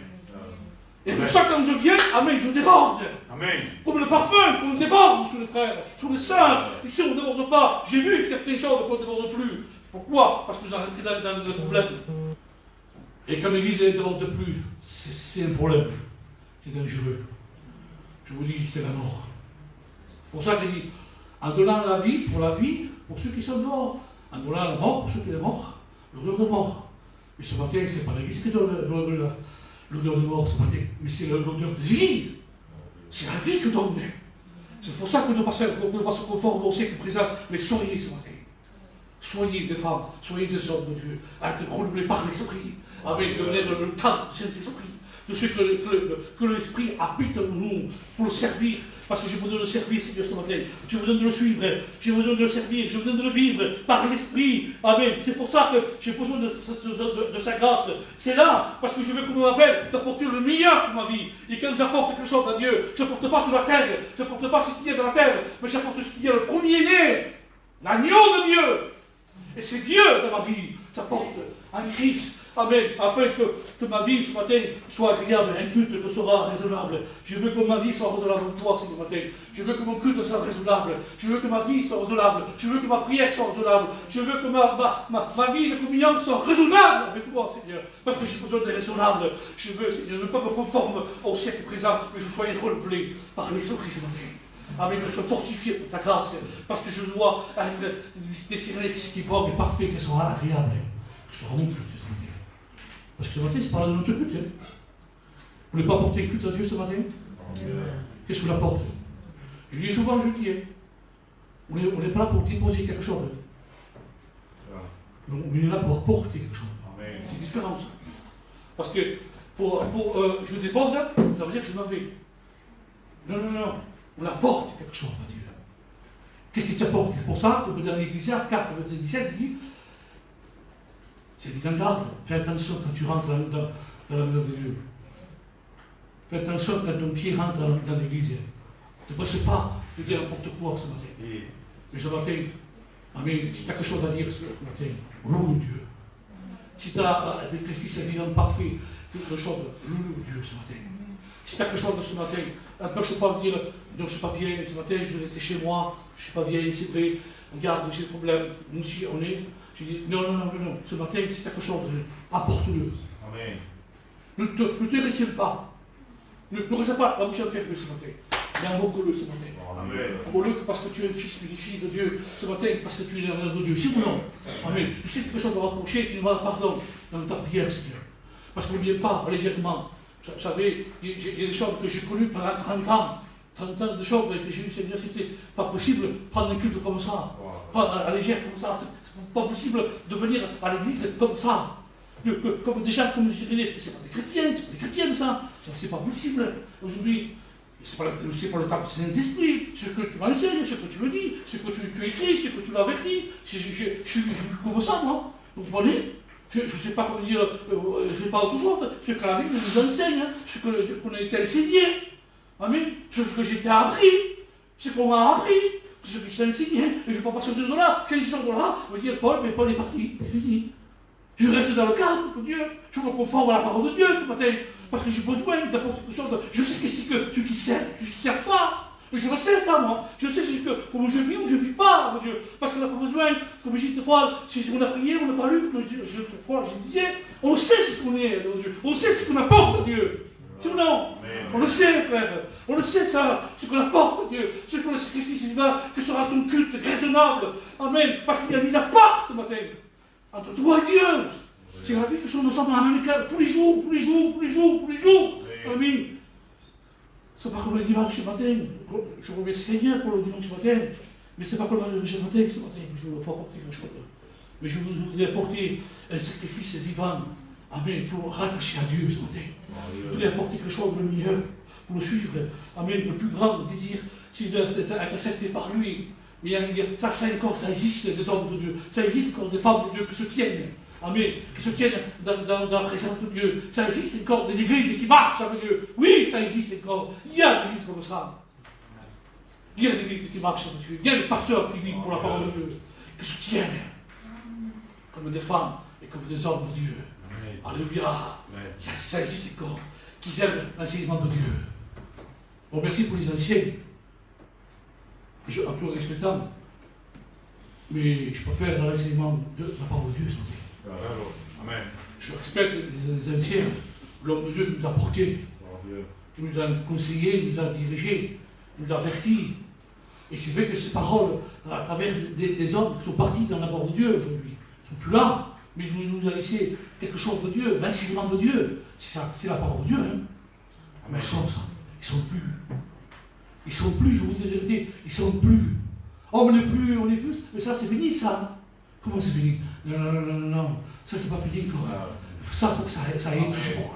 Et pour ça, quand je viens, amen, je déborde. Amen. Comme le parfum, qu'on déborde sur les frères, sur les sœurs. Ici, on ne déborde pas. J'ai vu que certaines choses qu'on ne déborde plus. Pourquoi? Parce que vous rentrez dans le problème. Et comme l'Église ne déborde plus, c'est un problème. C'est dangereux. Je vous dis, c'est la mort. Pour ça qu'il dit, en donnant la vie, pour ceux qui sont morts, en donnant la mort, pour ceux qui sont morts, l'odeur de mort. Mais ce matin, ce n'est pas l'Église qui donne l'odeur de mort ce matin, mais c'est l'odeur de vie. C'est la vie que donne. C'est pour ça que nous passons conforme au siècle présent. Mais soyez ce matin. Soyez des femmes, soyez des hommes de Dieu, à être renouvelés par l'Esprit. Amen. Devenez le temps du Saint-Esprit. Je sais que l'Esprit habite en nous pour le servir. Parce que j'ai besoin de le servir, Seigneur, ce matin. J'ai besoin de le suivre. J'ai besoin de le servir. J'ai besoin de le vivre par l'Esprit. Amen. C'est pour ça que j'ai besoin de sa grâce. C'est là, parce que je veux qu'on m'appelle d'apporter le meilleur pour ma vie. Et quand j'apporte quelque chose à Dieu, je n'apporte pas sur la terre. Je n'apporte pas ce qu'il y a dans la terre. Mais j'apporte ce qu'il y a le premier-né. L'agneau de Dieu. Et c'est Dieu dans ma vie. J'apporte un Christ. Amen. Afin que ma vie ce matin soit agréable, un culte que sera raisonnable. Je veux que ma vie soit raisonnable pour toi ce matin. Je veux que mon culte soit raisonnable. Je veux que ma vie soit raisonnable. Je veux que ma prière soit raisonnable. Je veux que ma vie de communion soit raisonnable avec toi, Seigneur. Parce que j'ai besoin d'être raisonnable. Je veux, Seigneur, ne pas me conforme au siècle présent, mais je sois renouvelé par les esprits ce matin. Amen, de se fortifier pour ta grâce. Parce que je dois décider ce qui est bon et parfait, que ce soit agréable. Que ce soit mon culte ce matin. Parce que ce matin, c'est par là de notre culte. Vous ne voulez pas porter culte à Dieu ce matin? Qu'est-ce qu'on apporte? Je dis souvent, je dis, on n'est pas là pour déposer quelque chose. On est là pour apporter quelque chose. C'est différent ça. Parce que je dépose, ça veut dire que je m'en vais. Non. On apporte quelque chose à Dieu. Qu'est-ce que tu apportes? C'est pour ça que dans l'Ecclésiaste 4, verset 17, il dit, c'est bien garde. Fais attention quand tu rentres dans la maison de Dieu. Fais attention quand ton pied rentre dans l'église. Ne te passe pas de dire n'importe quoi ce matin. Mais ce matin, amen, si tu as quelque chose à dire ce matin, loue Dieu. Si tu as des fils vivants parfaits, quelque chose, loue Dieu ce matin. Si tu as quelque chose ce matin, un peu je ne peux pas dire, non, je ne suis pas bien, ce matin je vais rester chez moi, je ne suis pas bien, c'est vrai, regarde, j'ai des problèmes, nous aussi on est. Je dis, non, ce matin, si tu as quelque chose, apporte-le. Amen. Ne te retiens pas. Ne reste pas la bouche fermée ce matin. Mais invoque-le ce matin. Invoque-le parce que tu es un fils et une fille de Dieu. Ce matin, parce que tu es l'enfant de Dieu. Si ou non? Amen. Et si tu as quelque chose à reprocher, tu demandes pardon dans ta prière, Seigneur. Parce qu'on ne vient pas légèrement. Vous savez, il y a des choses que j'ai connues pendant 30 ans. 30 ans de choses que j'ai eu, Seigneur, c'était pas possible de prendre un culte comme ça. Pas à la légère comme ça. C'est pas possible de venir à l'église comme ça. Comme des gens, comme je dirais, c'est pas des chrétiens, c'est pas des chrétiens ça. C'est pas possible. Aujourd'hui, c'est pas le temps du Saint-Esprit. Ce que tu m'enseignes, ce que tu me dis, ce que tu écris, ce que tu l'avertis. Je suis comme ça, moi. Vous comprenez? Je ne sais pas comment dire, je ne sais pas autre chose. Ce que la Bible nous enseigne, ce qu'on a été enseigné. Amen. Ce que j'ai été appris, ce qu'on m'a appris, ce que je t'ai enseigné. Et je ne peux pas passer de là. Quand je sors de là, on va dire Paul est parti. C'est fini. Je reste dans le cadre de Dieu. Je me conforme à la parole de Dieu ce matin. Parce que j'ai besoin d'apporter quelque chose. Je sais que c'est que celui qui sert, celui qui ne sert pas. Je le sais ça, moi. Je sais que comment je vis ou je ne vis pas, mon Dieu. Parce qu'on n'a pas besoin, comme je dis des fois, si on a prié, on n'a pas lu, je disais, on sait ce qu'on est, mon Dieu. On sait ce qu'on apporte à Dieu. C'est ou non? On le sait, frère. On le sait, ça. Ce qu'on apporte à Dieu. Ce que le sacrifice divin, que sera ton culte raisonnable. Amen. Parce qu'il y a mis à part ce matin. Entre toi et Dieu. C'est la vie que nous sommes en même cas tous les jours. Amen. C'est pas comme le dimanche ce matin. Je remercie le Seigneur pour le dimanche matin. Mais c'est pas comme le dimanche matin ce matin. Je ne veux pas apporter quelque chose. Mais je voudrais apporter un sacrifice vivant. Amen. Pour rattacher à Dieu ce matin. Je voudrais apporter quelque chose de mieux. Pour le suivre. Amen. Le plus grand désir, c'est d'être accepté par lui. Mais ça encore, ça existe des hommes de Dieu. Ça existe encore des femmes de Dieu qui se tiennent. Amen. Qui se tiennent dans la présence de Dieu. Ça existe encore des églises qui marchent avec Dieu. Oui, ça existe encore. Il y a des églises comme ça. Il y a des églises qui marchent avec Dieu. Il y a des pasteurs qui vivent pour la parole de Dieu. Qui se tiennent comme des femmes et comme des hommes de Dieu. Alléluia. Ça existe encore. Qui aiment l'enseignement de Dieu. Bon, merci pour les anciens. En tout respectant. Mais je préfère l'enseignement de la parole de Dieu. Amen. Je respecte les anciens. L'homme de Dieu nous a portés. Il nous a conseillés, il nous a dirigés, il nous a avertis. Et c'est vrai que ces paroles, à travers des hommes qui sont partis dans la parole de Dieu aujourd'hui, ne sont plus là, mais il nous a laissé quelque chose de Dieu, l'enseignement de Dieu. C'est la parole de Dieu. Hein. Amen. Ils sont ça. Ils sont plus. Ils sont plus, je vous dis la vérité, ils sont plus. Oh, on n'est plus, mais ça c'est fini ça. Comment c'est fini? Non, ça c'est pas fini encore. Ça, il faut que ça aille toujours.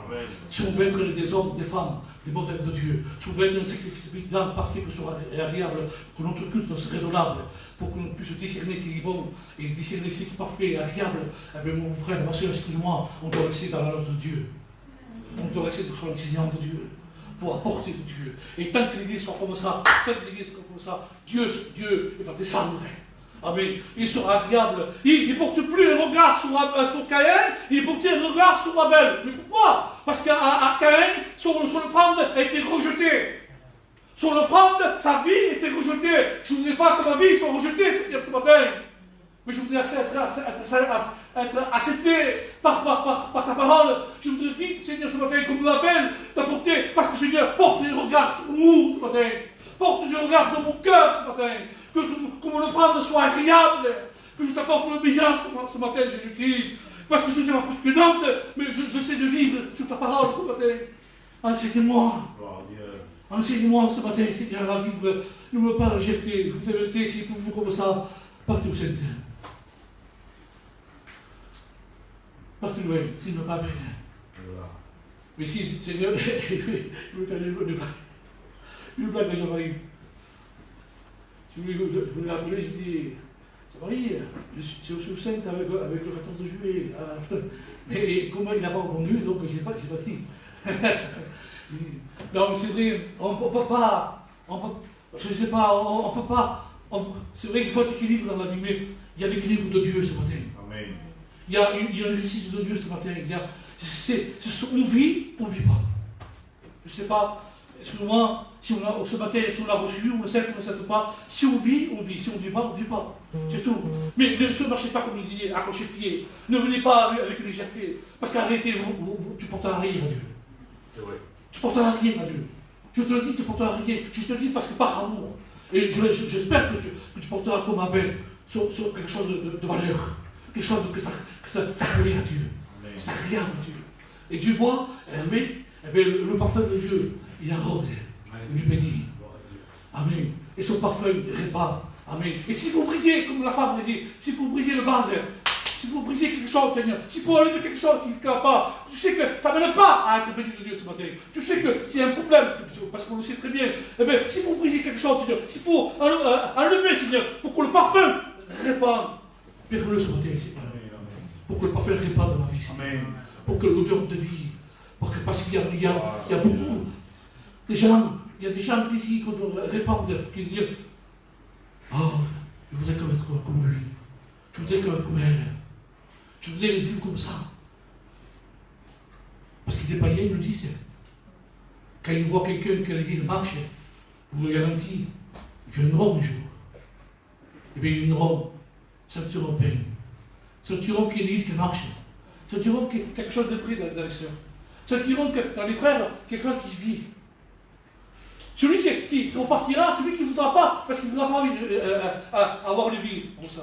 Si on veut être des hommes, des femmes, des modèles de Dieu, si on veut être un sacrifice spirituel parfait, que ce soit agréable, que notre culte soit raisonnable, pour que l'on puisse discerner ce qui est bon et discerner ce qui est parfait et agréable, eh bien, mon frère, ma soeur, excuse-moi, on doit rester dans la loi de Dieu. On doit rester sur l'enseignant de Dieu, pour apporter de Dieu. Et tant que l'Église soit comme ça, Dieu va descendre. Amen. Il sera agréable. Il ne porte plus un regard sur Caïn, il porte un regard sur Abel. Mais pourquoi? Parce qu'à Caïn, son offrande a été rejetée. Son offrande, sa vie a été rejetée. Je ne voudrais pas que ma vie soit rejetée, Seigneur, ce matin. Mais je voudrais être accepté par ta parole. Je voudrais vite, Seigneur, ce matin, comme Abel, t'apporter, parce que Seigneur, porte un regard sur nous ce matin. Porte un regard dans mon cœur ce matin. Que mon offrande soit agréable, que je t'apporte le bien ce matin, Jésus-Christ, parce que je ne suis pas plus que Nantes, mais je sais de vivre sur ta parole ce matin. Enseigne-moi. Enseigne-moi ce matin, Seigneur, à vivre, ne me pas rejeter. Je vous ai si pour vous comme ça, partez au Saint. Partez loin, s'il ne me pas bien. Mais si, Seigneur, je vais faire une blague. Une blague de Jean-Marie. Je voulais l'appeler, je dis, Marie, je suis au Saint avec le 14 juillet. Mais comment il n'a pas répondu, donc je ne sais pas dit. Non, mais c'est vrai, on ne peut pas, je ne sais pas, on ne peut pas. C'est vrai qu'il faut un équilibre dans la vie, mais il y a l'équilibre de Dieu ce matin. Amen. Il y a une justice de Dieu ce matin. On vit, on ne vit pas. Je ne sais pas. Excuse-moi, si ce matin, si on l'a reçu, on le sait, on ne le sait pas. Si on vit, on vit. Si on ne vit pas, on ne vit pas. C'est tout. Mais ne marchez pas comme il disait, accrochez pied. Ne venez pas avec une légèreté. Parce qu'en réalité, tu porteras rien à Dieu. C'est vrai. Tu porteras rien à Dieu. Je te le dis, tu porteras rien. Je te le dis parce que par amour. Et j'espère que tu porteras comme Abel sur quelque chose de valeur. Quelque chose que ça plaît à Dieu. C'est agréable à Dieu. Et Dieu voit, le parfum de Dieu. Il arrose, il lui bénit. Amen. Et son parfum répand. Amen. Et s'il faut briser, comme la femme dit, s'il faut briser le vase, s'il faut briser quelque chose, Seigneur, s'il faut enlever quelque chose qui ne va pas, tu sais que ça ne mène pas à être béni de Dieu ce matin. Tu sais que s'il y a un problème, parce qu'on le sait très bien, eh bien, s'il faut briser quelque chose, Seigneur, s'il faut enlever, Seigneur, pour que le parfum répande, perds-le ce matin, Seigneur. Pour que le parfum répande dans ma vie, Seigneur. Pour que l'odeur de vie, parce qu'il y a beaucoup. Il y a des gens ici qui répandent, qui disent oh, je voudrais être comme lui, je voudrais être comme elle, je voudrais vivre comme ça. Parce qu'il est païen, ils le disent. Quand ils voient quelqu'un qui à l'église marche, je vous le garantis, il viendront un jour. Et bien, ils viendront, sentiront peine, sentiront qu'il y a une église qui marche, sentiront qu'il y a quelque chose de vrai dans les sœurs, sentiront que dans les frères, quelque chose qui vit. Celui qui repartira, celui qui ne voudra pas, parce qu'il ne voudra pas avoir une vie, on sent.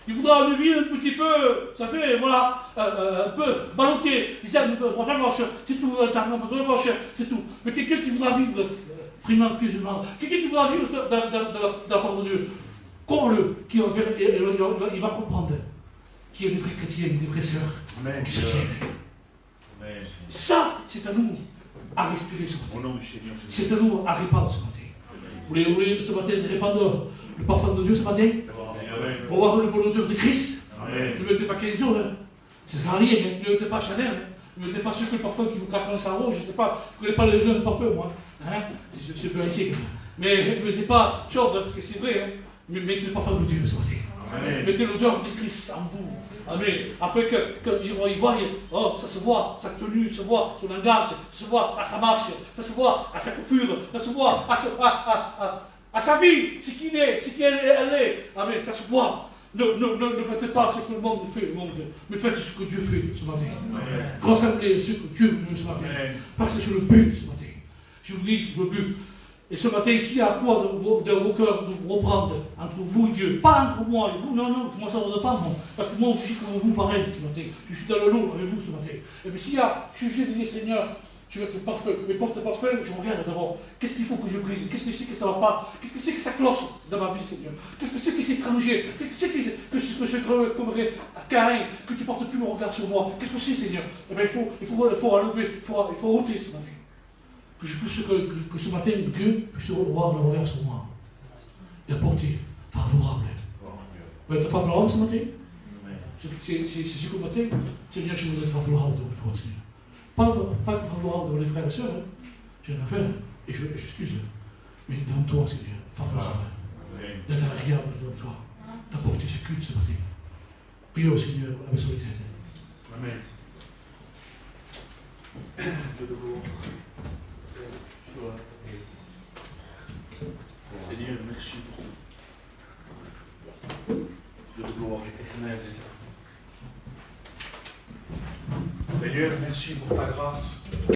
Il voudra une vie un petit peu, ça fait, voilà, un peu ballottée. Il dit, un peu droite à gauche, c'est tout, un peu droite à gauche, c'est tout. Mais quelqu'un qui voudra vivre, primant, fusionnement, quelqu'un qui voudra vivre dans la part de Dieu, comme il va comprendre qu'il y a des vrais chrétiens, des vraies sœurs, qui se tiennent. Ça, c'est à nous. À respirer ce matin. C'est à nous à répandre ce matin. Vous voulez ce matin répandre le parfum de Dieu ce matin? Pour voir le bon odeur de Christ. Ne mettez pas 15 jours. Ça ne sert à rien. Ne mettez pas Chanel. Ne mettez pas ce que le parfum qui vous craque un sarreau. Je ne sais pas. Je ne connais pas le nom de parfum, moi. C'est peu ainsi. Mais ne mettez pas chose, parce que c'est vrai. Mais mettez le parfum de Dieu ce matin. Mettez l'odeur de Christ en vous. Amen. Afin qu'ils voient, oh, ça se voit, sa tenue, ça se voit son langage, ça se voit à sa marche, ça se voit à sa coiffure, ça se voit à sa vie, ce qu'il est, ce qu'elle est. Amen. Ça se voit. Ne faites pas ce que le monde fait, mais faites ce que Dieu fait ce matin. Rassemblez ce que Dieu veut ce matin. Passez sur le but ce matin. Je vous dis le but. Et ce matin, s'il y a quoi de vos cœurs de vous reprendre entre vous et Dieu, pas entre moi et vous, non, moi ça ne va pas, moi. Parce que moi je suis comme vous pareil ce matin. Je suis dans le lot avec vous ce matin. Et bien s'il y a sujet de dire, Seigneur, Je vais être parfum, mes porte-parfums, je regarde d'abord. Qu'est-ce qu'il faut que je brise? Qu'est-ce que c'est que ça ne va pas? Qu'est-ce que c'est que ça cloche dans ma vie, Seigneur? Qu'est-ce que c'est qui s'est étranger? Qu'est-ce que c'est que ce commerait à Caïn, que tu portes plus mon regard sur moi? Qu'est-ce que c'est, Seigneur? Eh bien, il faut enlever, il faut ôter ce matin. Que je puisse, que ce matin, Dieu puisse avoir le regard sur moi. Et apporter favorable. Vous êtes favorable ce matin? C'est ce que matin, Seigneur, je voudrais être favorable devant toi, Seigneur. Pas favorable devant les frères et sœurs, hein. J'ai rien à faire, et je m'excuse, mais devant toi, Seigneur, favorable. D'être agréable devant toi, d'apporter ce culte ce matin. Prions au Seigneur avec son éternel. Amen. Seigneur, merci pour tout. Dieu de gloire éternelle. Seigneur, merci pour ta grâce.